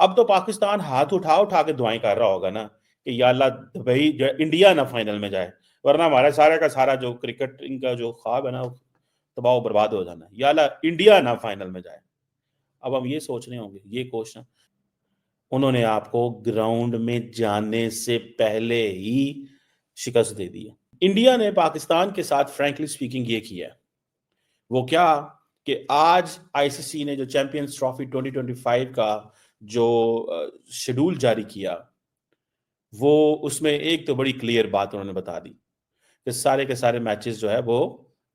अब तो पाकिस्तान हाथ उठा उठा के दुआएं कर रहा होगा ना कि या अल्लाह दुबई इंडिया ना फाइनल में जाए, वरना हमारा सारा का सारा जो क्रिकेट इनका जो ख्वाब है ना तबाह बर्बाद हो जाना। या अल्लाह इंडिया ना फाइनल में जाए। अब हम ये सोच रहे होंगे, ये क्वेश्चन उन्होंने आपको ग्राउंड में जाने से पहले ही शिकस्त दे दी है। इंडिया ने पाकिस्तान के साथ फ्रैंकली स्पीकिंग ये किया है, वो क्या कि आज आईसीसी ने जो चैंपियंस ट्रॉफी 2025 का जो शेड्यूल जारी किया, वो उसमें एक तो बड़ी क्लियर बात उन्होंने बता दी कि सारे के सारे मैचेस जो है वो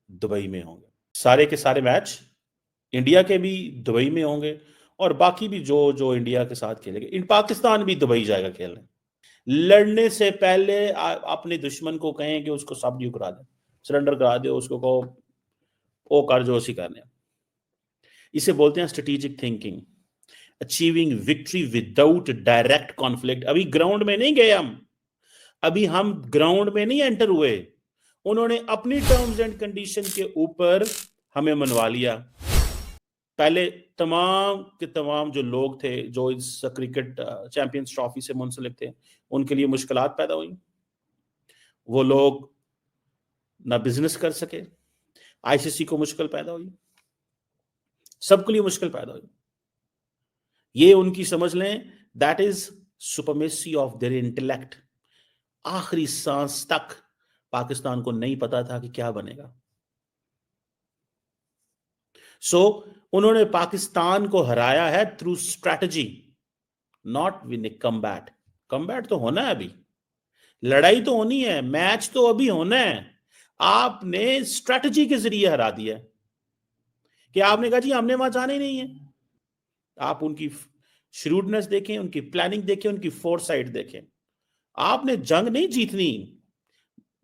दुबई में होंगे। सारे के सारे मैच इंडिया के भी दुबई में होंगे और बाकी भी जो जो इंडिया के साथ खेलेंगे, इन पाकिस्तान भी दुबई जाएगा खेलने। लड़ने से पहले अपने दुश्मन को कहें कि उसको सब ड्यू करा दे, सरेंडर करा दे, उसको कहो ओ कर जो उसी करने। इसे बोलते हैं strategic thinking, achieving victory without direct conflict. अभी ग्राउंड में नहीं गए हम, अभी हम ग्राउंड में नहीं एंटर हुए, उन्होंने अपनी टर्म्स एंड कंडीशन के ऊपर हमें मनवा लिया। पहले तमाम के तमाम जो लोग थे जो इस क्रिकेट चैंपियंस ट्रॉफी से मुंसलिक थे, उनके लिए मुश्किलात पैदा हुई। वो लोग ना बिजनेस कर सके, आईसीसी को मुश्किल पैदा हुई, सबके लिए मुश्किल पैदा हुई। ये उनकी समझ लें, that is supremacy of their intellect. आखिरी सांस तक पाकिस्तान को नहीं पता था कि क्या बनेगा। सो उन्होंने पाकिस्तान को हराया है through strategy, not win A combat. Combat तो होना है अभी, लड़ाई तो होनी है, मैच तो अभी होना है। आपने स्ट्रैटेजी के जरिए हरा दिया कि आपने कहा जी हमने वहां जाना ही नहीं है। आप उनकी श्रूडनेस देखें, उनकी प्लानिंग देखें, उनकी फोरसाइट देखें। आपने जंग नहीं जीतनी।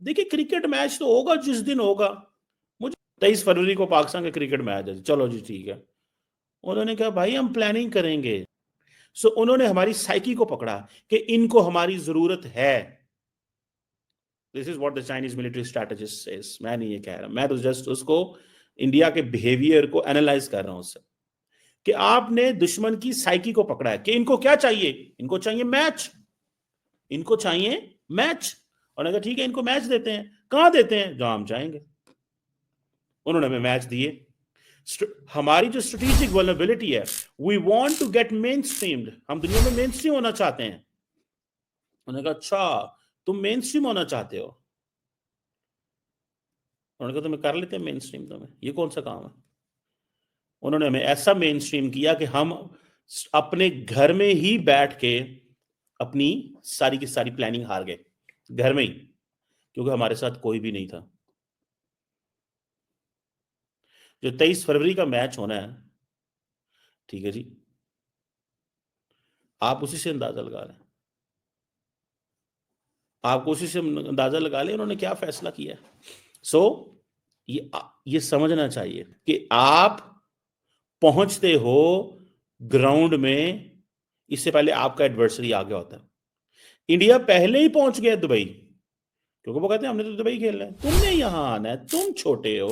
देखिए क्रिकेट मैच तो होगा जिस दिन होगा। मुझे 23 फरवरी को पाकिस्तान का क्रिकेट मैच है, चलो जी ठीक है। उन्होंने कहा भाई हम प्लानिंग करेंगे। सो उन्होंने हमारी साइकी को पकड़ा कि इनको हमारी जरूरत है। This is what the Chinese military strategist says. मैं नहीं ये कह रहा, मैं तो जस्ट उसको इंडिया के बिहेवियर को एनालाइज कर रहा हूं उससे, कि आपने दुश्मन की साइकी को पकड़ा है कि इनको क्या चाहिए, इनको चाहिए मैच, इनको चाहिए मैच। और अगर ठीक है इनको मैच देते हैं, कहां देते हैं, जहां हम चाहेंगे। उन्होंने हमें मैच दिए। हमारी जो स्ट्रेटेजिक वल्नरेबिलिटी है, we want to get mainstreamed, हम दुनिया में मेन स्ट्रीम होना चाहते हैं। उन्होंने कहा अच्छा तुम मेन स्ट्रीम होना चाहते हो। उन्होंने कहा तुम्हें कर लेते हैं मेन स्ट्रीम, तुम्हें ये कौन सा काम है। उन्होंने हमें ऐसा मेन स्ट्रीम किया कि हम अपने घर में ही बैठ के अपनी सारी की सारी प्लानिंग हार गए, घर में ही, क्योंकि हमारे साथ कोई भी नहीं था। जो 23 फरवरी का मैच होना है, ठीक है जी, आप उसी से अंदाजा लगा लें, आपको उसी से अंदाजा लगा लें उन्होंने क्या फैसला किया। सो ये समझना चाहिए कि आप पहुंचते हो ग्राउंड में, इससे पहले आपका एडवर्सरी आ गया होता है। इंडिया पहले ही पहुंच गया दुबई, क्योंकि वो कहते हैं हमने तो दुबई खेलना है, तुमने यहां आना है, तुम छोटे हो,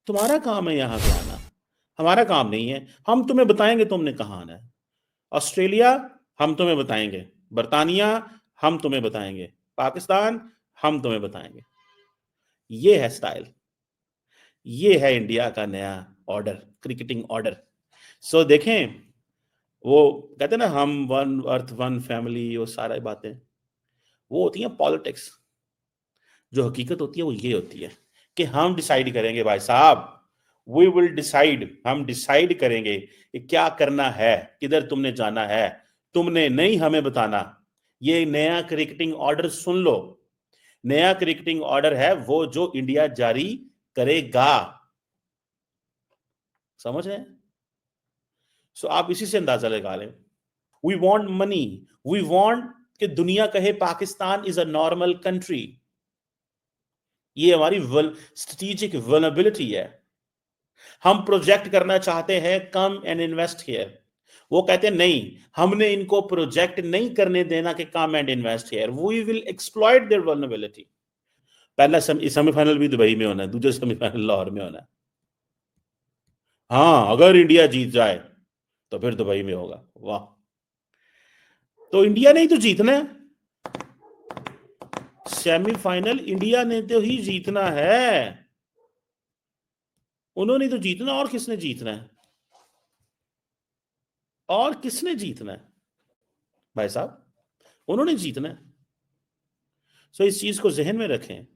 तुम्हारा काम है यहां पे आना, हमारा काम नहीं है। हम तुम्हें बताएंगे तुमने कहां आना है। ऑस्ट्रेलिया हम तुम्हें बताएंगे, बर्तानिया हम तुम्हें बताएंगे, पाकिस्तान हम तुम्हें बताएंगे। ये है स्टाइल, ये है इंडिया का नया ऑर्डर, क्रिकेटिंग ऑर्डर। सो देखें, वो कहते हैं ना हम वन अर्थ वन फैमिली, वो सारी बातें वो होती हैं पॉलिटिक्स। जो हकीकत होती है वो ये होती है कि हम डिसाइड करेंगे भाई साहब, वी विल डिसाइड, हम डिसाइड करेंगे कि क्या करना है, किधर तुमने जाना है, तुमने नहीं हमें बताना। ये नया क्रिकेटिंग ऑर्डर सुन लो, नया क्रिकेटिंग ऑर्डर है वो जो इंडिया जारी करेगा। समझ रहे हैं? सो आप इसी से अंदाजा लगा लें। We want money, we want कि दुनिया कहे Pakistan is a normal country. ये हमारी स्ट्रेटेजिक वल्नरेबिलिटी है। हम प्रोजेक्ट करना चाहते हैं कम एंड इन्वेस्ट हियर, वो कहते हैं नहीं, हमने इनको प्रोजेक्ट नहीं करने देना कि come and invest here, we will exploit their vulnerability. पहला सेमीफाइनल भी दुबई में होना है, दूसरा सेमीफाइनल लाहौर में होना है। हाँ अगर इंडिया जीत जाए तो फिर दुबई में होगा। वाह, तो इंडिया ने ही तो जीतना है, सेमीफाइनल इंडिया ने तो ही जीतना है, उन्होंने तो जीतना, और किसने जीतना है, और किसने जीतना है भाई साहब, उन्होंने जीतना है। सो इस चीज को जहन में रखें,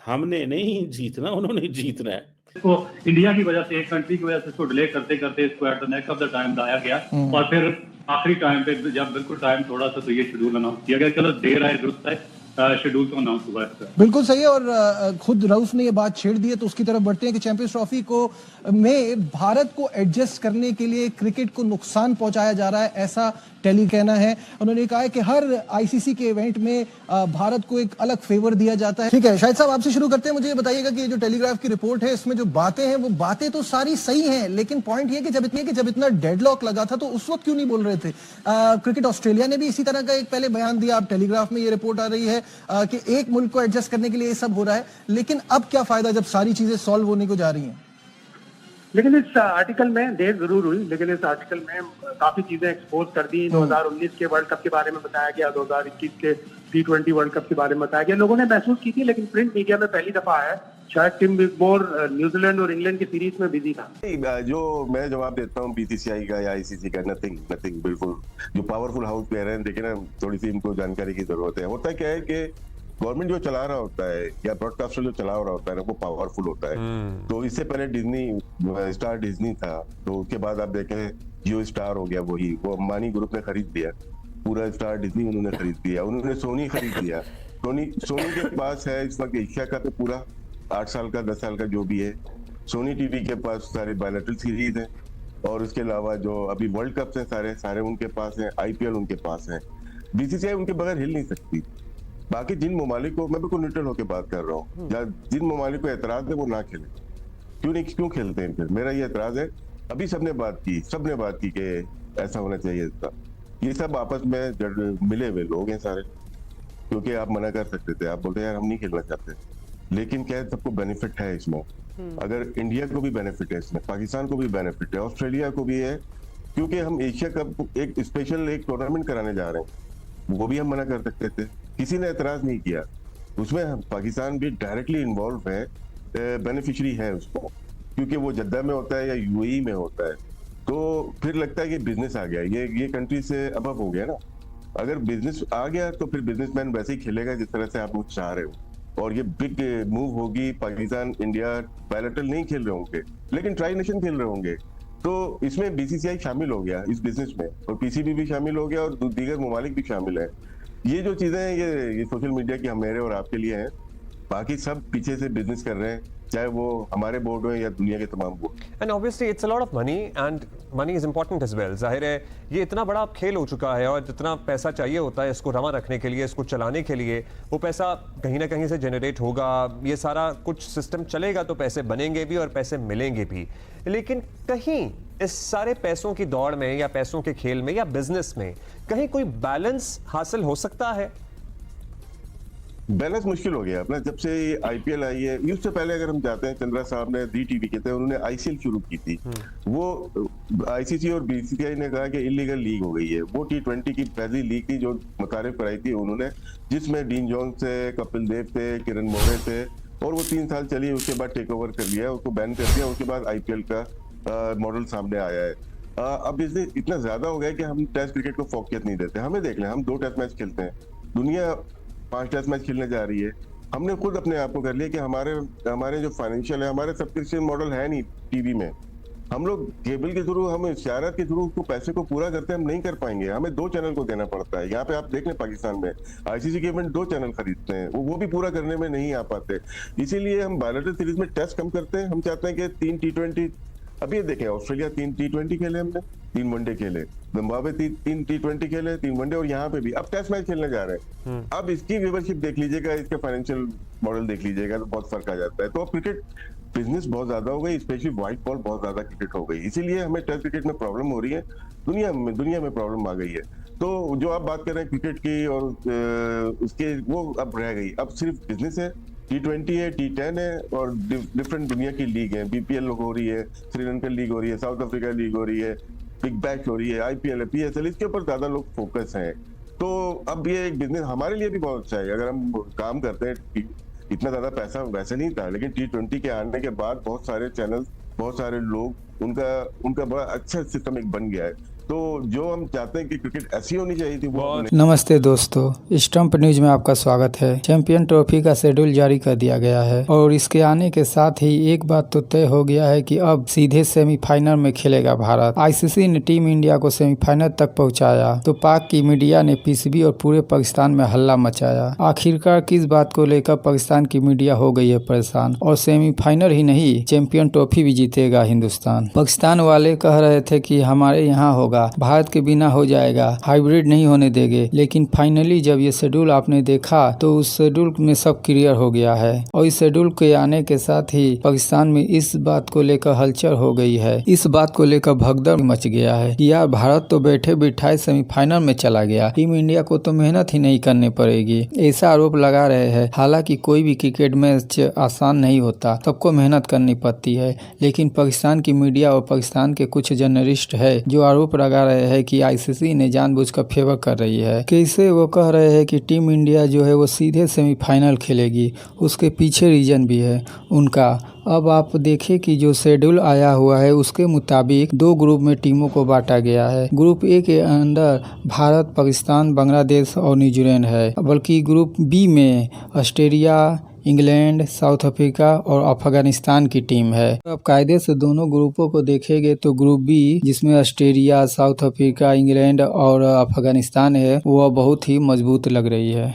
हमने नहीं जीतना, उन्होंने जीतना है। इसको इंडिया की वजह से, एक कंट्री की वजह से इसको डिले करते करते इसको at the neck of the time लाया गया, और फिर आखिरी टाइम पे जब बिल्कुल टाइम थोड़ा सा, तो ये शेड्यूल अनाउंस किया गया। चलो देर आए दुरुस्त है, शेड्यूल तो अनाउंस हुआ है। बिल्कुल सही है, और खुद रऊफ ने ये बात छेड़ दी है, तो उसकी तरफ बढ़ते हैं कि चैंपियंस ट्रॉफी को में भारत को एडजस्ट करने के लिए क्रिकेट को नुकसान पहुंचाया जा रहा है, ऐसा टेली कहना है। उन्होंने कहा है कि हर आईसीसी के इवेंट में भारत को एक अलग फेवर दिया जाता है। ठीक है शाहिद साहब, आपसे शुरू करते हैं। मुझे बताइएगा कि जो टेलीग्राफ की रिपोर्ट है, इसमें जो बातें हैं वो बातें तो सारी सही हैं, लेकिन पॉइंट ये कि जब इतना डेडलॉक लगा था तो उस वक्त क्यों नहीं बोल रहे थे? क्रिकेट ऑस्ट्रेलिया ने भी इसी तरह का एक पहले बयान दिया, अब टेलीग्राफ में ये रिपोर्ट आ रही है कि एक मुल्क को एडजस्ट करने के लिए ये सब हो रहा है, लेकिन अब क्या फायदा जब सारी चीजें सॉल्व होने को जा रही हैं? लेकिन इस आर्टिकल में देर जरूर हुई, लेकिन इस आर्टिकल में काफी चीजें एक्सपोज कर दी। 2019 के वर्ल्ड कप के बारे में बताया गया, 2021 के T20 वर्ल्ड कप के बारे में बताया गया। लोगों ने महसूस की थी, लेकिन प्रिंट मीडिया में पहली दफा है। शायद टिम विगमोर न्यूजीलैंड और इंग्लैंड की सीरीज में बिजी था। जो मैं जवाब देता हूँ बीसीसीआई का या आईसीसी का, नथिंग बिल्कुल। जो पावरफुल हाउस प्लेयर हैं, देखिए ना, थोड़ी सी इनको जानकारी की जरूरत है। होता क्या है कि गवर्नमेंट जो चला रहा होता है या ब्रॉडकास्टर जो चला रहा होता है ना, वो पावरफुल होता है। तो इससे पहले डिज्नी, स्टार डिज्नी था, तो उसके बाद आप देखें जियो स्टार हो गया, वो अंबानी ग्रुप ने खरीद लिया पूरा स्टार डिज्नी, उन्होंने खरीद लिया। उन्होंने सोनी खरीद लिया, सोनी के पास है इस वक्त एशिया का तो पूरा 8 साल का 10 साल का जो भी है। सोनी टीवी के पास सारे बायलैटरल सीरीज है, और उसके अलावा जो अभी वर्ल्ड कप है सारे उनके पास है, आईपीएल उनके पास है। बीसीसीआई उनके बगैर हिल नहीं सकती। बाकी जिन ममालिक को, मैं बिल्कुल न्यूट्रल होकर बात कर रहा हूँ, या जिन ममालिक को एतराज है वो ना खेले। क्यों खेलते हैं फिर? मेरा ये एतराज है। अभी सबने बात की कि ऐसा होना चाहिए था। ये सब आपस में मिले हुए लोग हैं सारे, क्योंकि आप मना कर सकते थे, आप बोलते यार हम नहीं खेलना चाहते, लेकिन क्या सबको बेनिफिट है इसमें। अगर इंडिया को भी बेनिफिट है इसमें, पाकिस्तान को भी बेनिफिट है, ऑस्ट्रेलिया को भी है, क्योंकि हम एशिया कप एक स्पेशल एक टूर्नामेंट कराने जा रहे हैं। वो भी हम मना कर सकते थे, किसी ने एतराज नहीं किया। उसमें पाकिस्तान भी डायरेक्टली इन्वॉल्व है, बेनिफिशियरी है उसको, क्योंकि वो जद्दा में होता है या यूएई में होता है। तो फिर लगता है कि बिजनेस आ गया, ये कंट्री से अबव हो गया ना। अगर बिजनेस आ गया तो फिर बिजनेसमैन वैसे ही खेलेगा जिस तरह से आप लोग चाह रहे हो, और ये बिग मूव होगी। पाकिस्तान इंडिया बायलैटरल नहीं खेल रहे होंगे, लेकिन ट्राई नेशन खेल रहे होंगे। तो इसमें बीसीसीआई शामिल हो गया इस बिजनेस में, और पीसीबी भी शामिल हो गया, और दीगर ममालिक भी शामिल है। ये जो चीजें हैं ये सोशल मीडिया की मेरे और आपके लिए हैं, बाकी सब पीछे से बिजनेस कर रहे हैं, चाहे वो हमारे बोर्ड हो या दुनिया के तमाम board. And obviously it's a lot of money, and money is important as well. जाहिर है ये इतना बड़ा खेल हो चुका है, और जितना पैसा चाहिए होता है इसको रमा रखने के लिए, इसको चलाने के लिए, वो पैसा कहीं ना कहीं से जनरेट होगा। ये सारा कुछ सिस्टम चलेगा तो पैसे बनेंगे भी और पैसे मिलेंगे भी, लेकिन कहीं इस सारे पैसों की दौड़ में या पैसों के खेल में या बिजनेस में कहीं कोई बैलेंस हासिल हो सकता है? बैलेंस मुश्किल हो गया अपना, जब से आईपीएल आई है। उससे पहले अगर हम जाते हैं, चंद्रा साहब ने दी टीवी के थे, उन्होंने आईसीएल शुरू की थी। वो आईसीसी और बीसीसीआई ने कहा कि इलीगल लीग हो गई है। वो T20 की पहली लीग थी जो मुतारिफ कराई थी उन्होंने, जिसमें डीन जॉन्स थे, कपिल देव थे, किरण मोरे थे, और वो 3 साल चली। उसके बाद टेक ओवर कर लिया, उसको बैन कर दिया। उसके बाद आईपीएल का मॉडल सामने आया है। अब इसलिए इतना ज्यादा हो गया कि हम टेस्ट क्रिकेट को फोकियत नहीं देते। हमें देख लें, हम 2 टेस्ट मैच खेलते हैं, दुनिया 5 टेस्ट मैच खेलने जा रही है। हमने खुद अपने आप को कर लिया कि हमारे जो फाइनेंशियल है, हमारे सब्सक्रिप्शन मॉडल है नहीं टीवी में। हम लोग केबल के थ्रू, हम इशारत के थ्रू उसको पैसे को पूरा करते हैं, हम नहीं कर पाएंगे। हमें 2 चैनल को देना पड़ता है। यहाँ पे आप देख लें, पाकिस्तान में आईसीसी के इवेंट 2 चैनल खरीदते हैं, वो भी पूरा करने में नहीं आ पाते। इसीलिए हम बायलैटरल सीरीज में टेस्ट कम करते हैं। हम चाहते हैं कि 3 T20, अभी देखें ऑस्ट्रेलिया 3 T20 खेले, हमने 3 वनडे खेले, जिम्बाब्वे 3 T20 खेले, 3 वनडे, और यहाँ पे भी अब टेस्ट मैच खेलने जा रहे हैं। अब इसकी व्यूवरशिप देख लीजिएगा, इसका फाइनेंशियल मॉडल देख लीजिएगा, तो बहुत फर्क आ जाता है। तो क्रिकेट बिजनेस बहुत ज्यादा हो गई, स्पेशली व्हाइट बॉल बहुत ज्यादा क्रिकेट हो गई। इसीलिए हमें टेस्ट क्रिकेट में प्रॉब्लम हो रही है, दुनिया में प्रॉब्लम आ गई है। तो जो आप बात कर रहे हैं क्रिकेट की और उसके, वो अब रह गई। अब सिर्फ बिजनेस है। T20 है, T10 है, और डिफरेंट दुनिया की लीग है। बीपीएल हो रही है, श्रीलंकन लीग हो रही है, साउथ अफ्रीका लीग हो रही है, बिग बैश हो रही है, आईपीएल है, पीएसएल, इसके ऊपर ज्यादा लोग फोकस हैं। तो अब ये एक बिजनेस हमारे लिए भी बहुत अच्छा है। अगर हम काम करते हैं, इतना ज्यादा पैसा वैसे नहीं था, लेकिन T20 के आने के बाद बहुत सारे चैनल, बहुत सारे लोग, उनका बड़ा अच्छा सिस्टम एक बन गया है। तो जो हम चाहते हैं कि क्रिकेट ऐसी होनी चाहिए थी, वो नमस्ते दोस्तों, स्टंप न्यूज में आपका स्वागत है। चैंपियन ट्रॉफी का शेड्यूल जारी कर दिया गया है और इसके आने के साथ ही एक बात तो तय हो गया है कि अब सीधे सेमीफाइनल में खेलेगा भारत। आईसीसी ने टीम इंडिया को सेमीफाइनल तक पहुंचाया तो पाक की मीडिया ने पीसीबी और पूरे पाकिस्तान में हल्ला मचाया। आखिरकार किस बात को लेकर पाकिस्तान की मीडिया हो गई है परेशान, और सेमीफाइनल ही नहीं चैंपियन ट्रॉफी भी जीतेगा हिंदुस्तान। पाकिस्तान वाले कह रहे थे कि हमारे यहाँ होगा, भारत के बिना हो जाएगा, हाइब्रिड नहीं होने देंगे। लेकिन फाइनली जब ये शेड्यूल आपने देखा तो उस शेड्यूल में सब क्लियर हो गया है और इस शेड्यूल के आने के साथ ही पाकिस्तान में इस बात को लेकर हलचल हो गई है, इस बात को लेकर भगदड़ मच गया है कि यार भारत तो बैठे बिठाए सेमीफाइनल में चला गया, टीम इंडिया को तो मेहनत ही नहीं करनी पड़ेगी, ऐसा आरोप लगा रहे हैं। हालांकि कोई भी क्रिकेट मैच आसान नहीं होता, सबको मेहनत करनी पड़ती है। लेकिन पाकिस्तान की मीडिया और पाकिस्तान के कुछ जर्नलिस्ट है जो आरोप लगा रहे हैं कि आईसीसी ने जानबूझकर फेवर कर रही है। कैसे वो कह रहे हैं कि टीम इंडिया जो है वो सीधे सेमीफाइनल खेलेगी, उसके पीछे रीजन भी है उनका। अब आप देखें कि जो शेड्यूल आया हुआ है उसके मुताबिक 2 ग्रुप में टीमों को बांटा गया है। ग्रुप ए के अंदर भारत, पाकिस्तान, बांग्लादेश और न्यूजीलैंड है, बल्कि ग्रुप बी में ऑस्ट्रेलिया, इंग्लैंड, साउथ अफ्रीका और अफगानिस्तान की टीम है। अब कायदे से दोनों ग्रुपों को देखेंगे तो ग्रुप बी जिसमें ऑस्ट्रेलिया, साउथ अफ्रीका, इंग्लैंड और अफगानिस्तान है, वह बहुत ही मजबूत लग रही है।